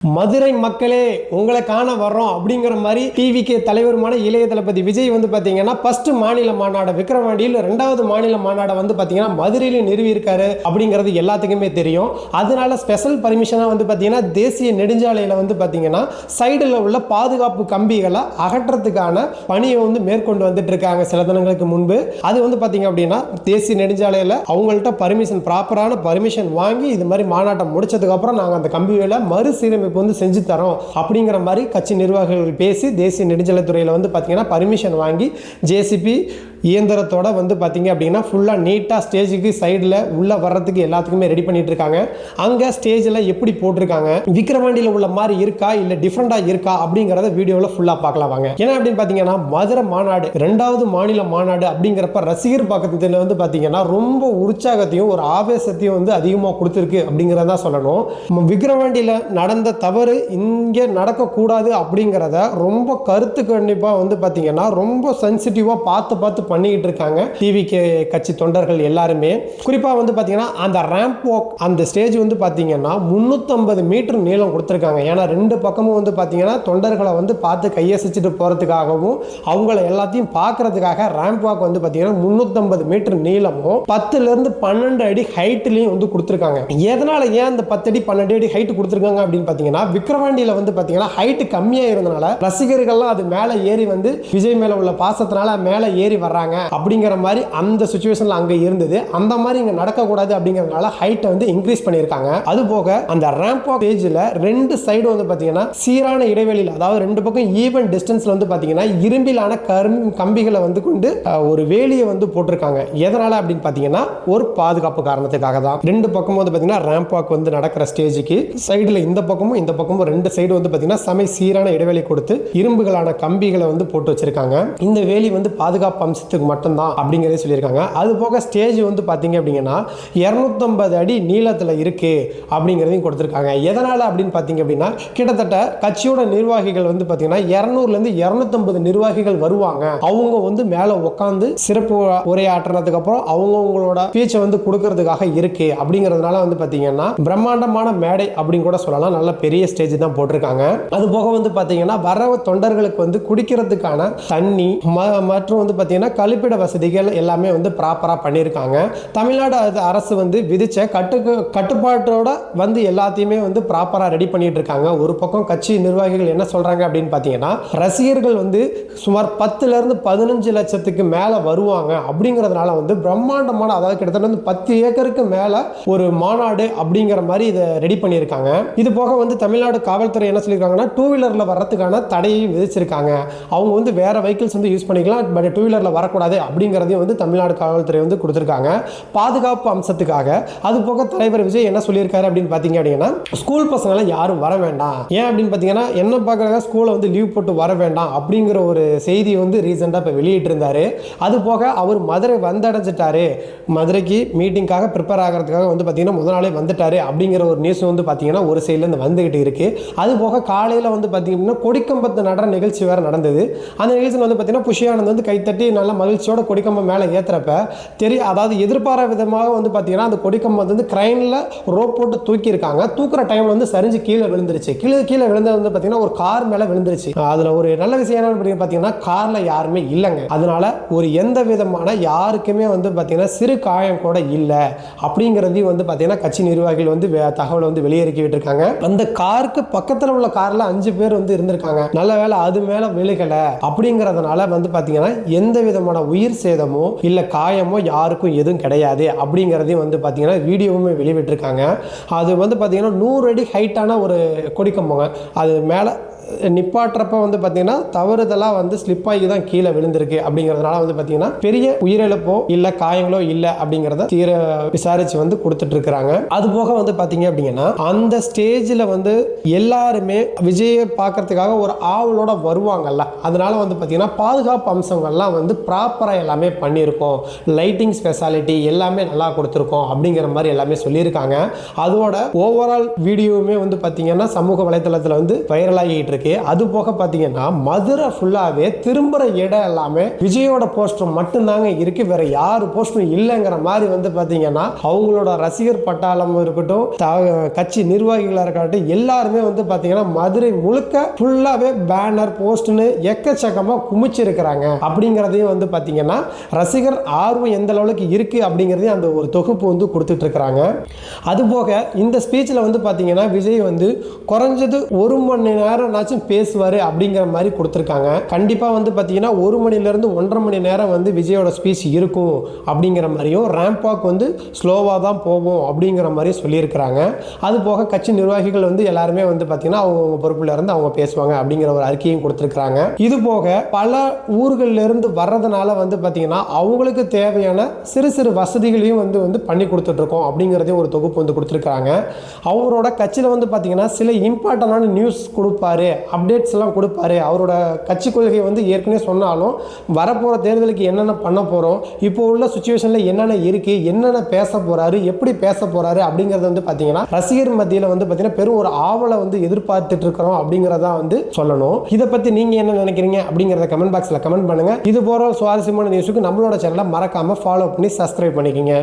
மதுரை மக்களே உங்களை காண வர்றோம் அப்படிங்கிற மாதிரி டிவிக்கு தலைவருமான இளைய தளபதி விஜய் வந்து பார்த்தீங்கன்னா ஃபர்ஸ்ட் மாநில மாநாடு விக்கிரவாண்டியில் 2வது மாநில மாநாடை வந்து பார்த்தீங்கன்னா மதுரையில் நிறுவியிருக்காரு அப்படிங்கிறது எல்லாத்துக்குமே தெரியும். அதனால ஸ்பெஷல் பர்மிஷனாக வந்து பார்த்தீங்கன்னா தேசிய நெடுஞ்சாலையில் வந்து பார்த்தீங்கன்னா சைடில் உள்ள பாதுகாப்பு கம்பிகளை அகற்றத்துக்கான பணியை வந்து மேற்கொண்டு வந்துட்டு இருக்காங்க சில தினங்களுக்கு முன்பு. அது வந்து பார்த்தீங்க அப்படின்னா தேசிய நெடுஞ்சாலையில் அவங்கள்ட்ட ப்ராப்பரான பர்மிஷன் வாங்கி இது மாதிரி மாநாட்டை முடிச்சதுக்கப்புறம் நாங்கள் அந்த கம்பிகளை மறுசீரமைப்பு வந்து செஞ்சு தரோம் அப்படிங்கிற மாதிரி கட்சி நிர்வாகிகள் பேசி தேசிய நெடுஞ்சாலைத்துறையில் வந்து பார்த்தீங்கன்னா பர்மிஷன் வாங்கி ஜேசிபி இயந்திரத்தோட வந்து பார்த்தீங்க அப்படின்னா ஃபுல்லாக நீட்டாக ஸ்டேஜுக்கு சைடில் உள்ளே வர்றதுக்கு எல்லாத்துக்குமே ரெடி பண்ணிட்டு இருக்காங்க. அங்கே ஸ்டேஜில் எப்படி போட்டிருக்காங்க, விக்கிரவாண்டியில் உள்ள மாதிரி இருக்கா இல்லை டிஃப்ரெண்டாக இருக்கா அப்படிங்கிறத வீடியோவில் ஃபுல்லாக பார்க்கலாம் வாங்க. ஏன்னா அப்படின்னு பார்த்தீங்கன்னா மதுரை மாநாடு 2வது மாநில மாநாடு அப்படிங்கிறப்ப ரசிகர் பக்கத்தில் வந்து பார்த்தீங்கன்னா ரொம்ப உற்சாகத்தையும் ஒரு ஆவேசத்தையும் வந்து அதிகமாக கொடுத்துருக்கு அப்படிங்கிறத சொல்லணும். விக்கிரவாண்டியில் நடந்த தவறு இங்கே நடக்கக்கூடாது அப்படிங்கிறத ரொம்ப கருத்து கண்டிப்பாக வந்து பார்த்தீங்கன்னா ரொம்ப சென்சிட்டிவாக பார்த்து பண்ணிக்கிட்டு இருக்காங்க டிவிகே கட்சி தொண்டர்கள் எல்லாருமே. குறிப்பாக வந்து பார்த்தீங்கன்னா அந்த ரேம்ப் வாக் அந்த ஸ்டேஜ் வந்து பார்த்தீங்கன்னா 350 மீட்டர் நீளம் கொடுத்துருக்காங்க. ஏன்னா 2 பக்கமும் வந்து பார்த்தீங்கன்னா தொண்டர்களை வந்து பார்த்து கையசிச்சுட்டு போகிறதுக்காகவும் அவங்கள எல்லாத்தையும் பார்க்கறதுக்காக ரேம்ப் வாக் வந்து பார்த்தீங்கன்னா 350 மீட்டர் நீளமும் 10லேருந்து 12 அடி ஹைட்லையும் வந்து கொடுத்துருக்காங்க. எதனால ஏன் அந்த 10 அடி 12 அடி ஹைட் கொடுத்துருக்காங்க அப்படின்னு பார்த்தீங்கன்னா விக்கிரவாண்டியில் வந்து பார்த்தீங்கன்னா ஹைட் கம்மியாக இருந்தனால ரசிகர்கள்லாம் அது மேலே ஏறி வந்து விஜய் மேலே உள்ள பாசத்தினால மேலே ஏறி வர்றாங்க அப்படிங்கிற மாதிரி அந்த சிச்சுவேஷன்ல அங்க இருந்தது. அந்த மாதிரி இங்க நடக்கக்கூடாது அப்படிங்கிறதுனால ஹைட்டை வந்து இன்க்ரீஸ் பண்ணியிருக்காங்க. அது போக அந்த ரேம்ப் வாக் ஸ்டேஜில் 2 சைடு வந்து பார்த்தீங்கன்னா சீரான இடைவெளியில், அதாவது 2 பக்கம் ஈவன் டிஸ்டன்ஸ்ல வந்து பார்த்தீங்கன்னா இரும்பிலான கம்பிகளை வந்து கொண்டு ஒரு வேலியை வந்து போட்டிருக்காங்க. எதனால அப்படின்னு பார்த்தீங்கன்னா ஒரு பாதுகாப்பு காரணத்துக்காக தான். 2 பக்கமும் வந்து பார்த்தீங்கன்னா ரேம்ப் வாக் வந்து நடக்கிற ஸ்டேஜுக்கு சைடில் இந்த பக்கமும் 2 சைடு வந்து பார்த்தீங்கன்னா சம சீரான இடைவெளி கொடுத்து இரும்புகளான கம்பிகளை வந்து போட்டு வச்சிருக்காங்க. இந்த வேலி வந்து பாதுகாப்பு அம்சத்துக்கு மட்டும்தான் அப்படிங்கிறதே சொல்லியிருக்காங்க. அது போக ஸ்டேஜ் வந்து பார்த்தீங்க அப்படின்னா 250 அடி நீளத்தில் இருக்கு அப்படிங்கிறதையும் கொடுத்துருக்காங்க. எதனால் அப்படின்னு பார்த்தீங்க அப்படின்னா கிட்டத்தட்ட கட்சியோட நிர்வாகிகள் வந்து பார்த்தீங்கன்னா 200லேருந்து 250 நிர்வாகிகள் வருவாங்க. அவங்க வந்து மேலே உட்காந்து சிறப்பு உரையாற்றினதுக்கு அப்புறம் அவங்களோட ஸ்பீச்சை வந்து கொடுக்கறதுக்காக இருக்கு அப்படிங்கிறதுனால வந்து பார்த்தீங்கன்னா பிரம்மாண்டமான மேடை அப்படின்னு கூட சொல்லலாம். நல்ல பெரிய ஸ்டேஜ் தான் போட்டிருக்காங்க. அது போக வந்து பார்த்தீங்கன்னா வர தொண்டர்களுக்கு வந்து குடிக்கிறதுக்கான தண்ணி மற்றும் வந்து பார்த்தீங்கன்னா கழிப்பிட வசதிகள் எல்லாமே வந்து ப்ராப்பராக பண்ணியிருக்காங்க. தமிழ்நாடு அரசு வந்து விதிச்ச கட்டுப்பாட்டோட வந்து எல்லாத்தையுமே வந்து ப்ராப்பராக ரெடி பண்ணிட்டு இருக்காங்க. ஒரு பக்கம் கட்சி நிர்வாகிகள் என்ன சொல்றாங்க அப்படின்னு பார்த்தீங்கன்னா ரசிகர்கள் வந்து சுமார் 10லேருந்து 15 லட்சத்துக்கு மேலே வருவாங்க அப்படிங்கிறதுனால வந்து பிரம்மாண்டமான, அதாவது கிட்டத்தட்ட வந்து 10 ஏக்கருக்கு மேலே ஒரு மாநாடு அப்படிங்கிற மாதிரி இதை ரெடி பண்ணியிருக்காங்க. இது போக வந்து தமிழ்நாடு காவல்துறை என்ன சொல்லியிருக்காங்கன்னா 2 வீலரில் வர்றதுக்கான தடையை விதிச்சிருக்காங்க. அவங்க வந்து வேற வெஹிக்கிள்ஸ் வந்து யூஸ் பண்ணிக்கலாம், பட் 2 வீலரில் வரக்கூடாது அப்படிங்கிறதையும் வந்து தமிழ்நாடு காவல்துறை வந்து கொடுத்துருக்காங்க பாதுகாப்பு அம்சத்துக்காக. அது போக தலைவர் விஜய் என்ன சொல்லியிருக்காரு அப்படின்னு பார்த்தீங்க அப்படின்னா ஸ்கூல் பசங்களை யாரும் வர வேண்டாம், ஏன் அப்படின்னு பார்த்தீங்கன்னா என்ன பார்க்குறாங்க ஸ்கூலை வந்து லீவ் போட்டு வர வேண்டாம் அப்படிங்கிற ஒரு செய்தியை வந்து ரீசெண்டாக இப்போ வெளியிட்டு இருந்தாரு. அது போக அவர் மதுரை வந்தடைஞ்சிட்டாரு, மதுரைக்கு மீட்டிங்காக ப்ரிப்பேர் ஆகிறதுக்காக வந்து பார்த்தீங்கன்னா முதல் நாளே வந்துட்டாரு அப்படிங்கிற ஒரு நியூஸ் வந்து பார்த்தீங்கன்னா ஒரு சைட்லேருந்து வந்துகிட்டு இருக்கு. அது போக காலையில் வந்து பார்த்தீங்கன்னா கொடிக்கம்பத்து நடுற நிகழ்ச்சி வேறு நடந்தது. அந்த நிகழ்ச்சியில் வந்து பார்த்தீங்கன்னா புஷியானந்த் வந்து கைத்தட்டி நல்ல மகிழ்ச்சியோட கொடிக்கம்பம் மேலே ஏற்றுறப்ப அதாவது எதிர்பாராத விதமாக வந்து பார்த்தீங்கன்னா அந்த கொடிக்கம்பம் வந்து கிரைனில் ரோப் போட்டு தூக்கியிருக்காங்க. தூக்குற டைமில் வந்து சரிஞ்சு கீழே விழுந்துருச்சு. கீழே விழுந்தது வந்து பார்த்தீங்கன்னா ஒரு கார் மேலே விழுந்துருச்சு. அதில் ஒரு நல்ல விஷயம் என்ன பார்த்தீங்கன்னா காரில் யாருமே இல்லைங்க. அதனால ஒரு எந்த விதமான யாருக்குமே வந்து பார்த்தீங்கன்னா சிறு காயம் கூட இல்லை அப்படிங்கிறதையும் வந்து பார்த்தீங்கன்னா கட்சி நிர்வாகிகள் வந்து தகவலை வந்து வெளியேறி விட்டுருக்காங்க. அந்த காருக்கு பக்கத்தில் உள்ள காரில் 5 பேர் வந்து இருந்திருக்காங்க. நல்ல வேலை அது மேலே விழுகலை அப்படிங்கிறதுனால வந்து பார்த்தீங்கன்னா எந்த விதமான உயிர் சேதமோ இல்லை காயமோ யாருக்கும் எதுவும் கிடையாது அப்படிங்கிறதையும் வந்து பார்த்தீங்கன்னா வீடியோவுமே வெளியிட்டிருக்காங்க. அது வந்து பார்த்தீங்கன்னா 100 அடி ஹைட்டான ஒரு கொடிக்கம்பங்க. அது மேலே நிப்பாட்டுறப்ப வந்து பார்த்தீங்கன்னா தவறுதலாக வந்து ஸ்லிப் ஆகி தான் கீழே விழுந்திருக்கு அப்படிங்கிறதுனால வந்து பார்த்தீங்கன்னா பெரிய உயிரிழப்போ இல்லை காயங்களோ இல்லை அப்படிங்கிறத தீர விசாரிச்சு வந்து கொடுத்துட்டு இருக்கிறாங்க. அது போக வந்து பார்த்தீங்க அப்படின்னா அந்த ஸ்டேஜில் வந்து எல்லாருமே விஜயை பார்க்கறதுக்காக ஒரு ஆவலோட வருவாங்கல்ல, அதனால வந்து பார்த்தீங்கன்னா பாதுகாப்பு அம்சங்கள்லாம் வந்து ப்ராப்பராக எல்லாமே பண்ணியிருக்கோம், லைட்டிங் ஸ்பெஷாலிட்டி எல்லாமே நல்லா கொடுத்துருக்கோம் அப்படிங்கிற மாதிரி எல்லாமே சொல்லியிருக்காங்க. அதோட ஓவரால் வீடியோவுமே வந்து பார்த்தீங்கன்னா சமூக வலைத்தளத்தில் வந்து வைரலாகிட்டு இருக்கு. இருக்கு. அது போக பார்த்தீங்கன்னா மதுரை ஃபுல்லாகவே திரும்புகிற இடம் எல்லாமே விஜயோட போஸ்டர் மட்டும்தாங்க இருக்கு, வேற யாரு போஸ்டரும் இல்லைங்கிற மாதிரி வந்து பார்த்தீங்கன்னா அவங்களோட ரசிகர் பட்டாளம் இருக்கட்டும், கட்சி நிர்வாகிகளாக இருக்கட்டும், எல்லாருமே வந்து பார்த்தீங்கன்னா மதுரை முழுக்க ஃபுல்லாகவே பேனர் போஸ்ட்னு எக்கச்சக்கமாக குமிச்சிருக்கிறாங்க. அப்படிங்கிறதையும் வந்து பார்த்தீங்கன்னா ரசிகர் ஆர்வம் எந்த அளவுக்கு இருக்கு அப்படிங்கிறதையும் அந்த ஒரு தொகுப்பு வந்து கொடுத்துட்டு இருக்கிறாங்க. அதுபோக இந்த ஸ்பீச்சில் வந்து பார்த்தீங்கன்னா விஜய் வந்து குறைஞ்சது 1 மணி நேரம்னாச்சும் பேசுவார் அப்படிங்கிற மாதிரி கொடுத்துருக்காங்க. கண்டிப்பாக வந்து பார்த்தீங்கன்னா 1 மணிலேருந்து 1.5 மணி நேரம் வந்து விஜயோட ஸ்பீச் இருக்கும் அப்படிங்கிற மாதிரியும், ரேம்ப் வாக் வந்து ஸ்லோவாக தான் போகும் அப்படிங்கிற மாதிரி சொல்லியிருக்கிறாங்க. அது போக கட்சி நிர்வாகிகள் வந்து எல்லாருமே வந்து பார்த்தீங்கன்னா அவங்க பொறுப்பில் இருந்து அவங்க பேசுவாங்க அப்படிங்கிற ஒரு அறிக்கையும் கொடுத்துருக்காங்க. இது போக பல ஊர்களில் இருந்து வர்றதுனால வந்து பார்த்தீங்கன்னா அவங்களுக்கு தேவையான சிறு சிறு வசதிகளையும் வந்து பண்ணி கொடுத்துட்டு இருக்கோம் அப்படிங்கிறதையும் ஒரு தொகுப்பு வந்து கொடுத்துருக்காங்க. அவரோட கட்சியில் வந்து பார்த்தீங்கன்னா சில இம்பார்ட்டண்டான நியூஸ் கொடுப்பாரு, அப்டேட்ஸ் எல்லாம் கொடுப்பாரு. அவரோட கட்சி கொள்கை வந்து ஏற்கனவே சொன்னாலும் வரப்போகிற தேர்தலுக்கு என்னென்ன பண்ண போகிறோம், இப்போ உள்ள சுச்சுவேஷனில் என்னென்ன இருக்கு, என்னென்ன பேச போறாரு, எப்படி பேச போறாரு அப்படிங்கிறது வந்து பார்த்தீங்கன்னா ரசிகர் மத்தியில் வந்து பார்த்தீங்கன்னா பெரும் ஒரு ஆவலை வந்து எதிர்பார்த்துட்டு இருக்கிறோம் அப்படிங்கிறதா வந்து சொல்லணும். இதை பற்றி நீங்க என்ன நினைக்கிறீங்க அப்படிங்கிறத கமெண்ட் பாக்ஸில் கமெண்ட் பண்ணுங்க. இது போற சுவாரஸ்யமான நியூஸுக்கு நம்மளோட சேனலை மறக்காம ஃபாலோ பண்ணி சப்ஸ்கிரைப் பண்ணிக்கங்க.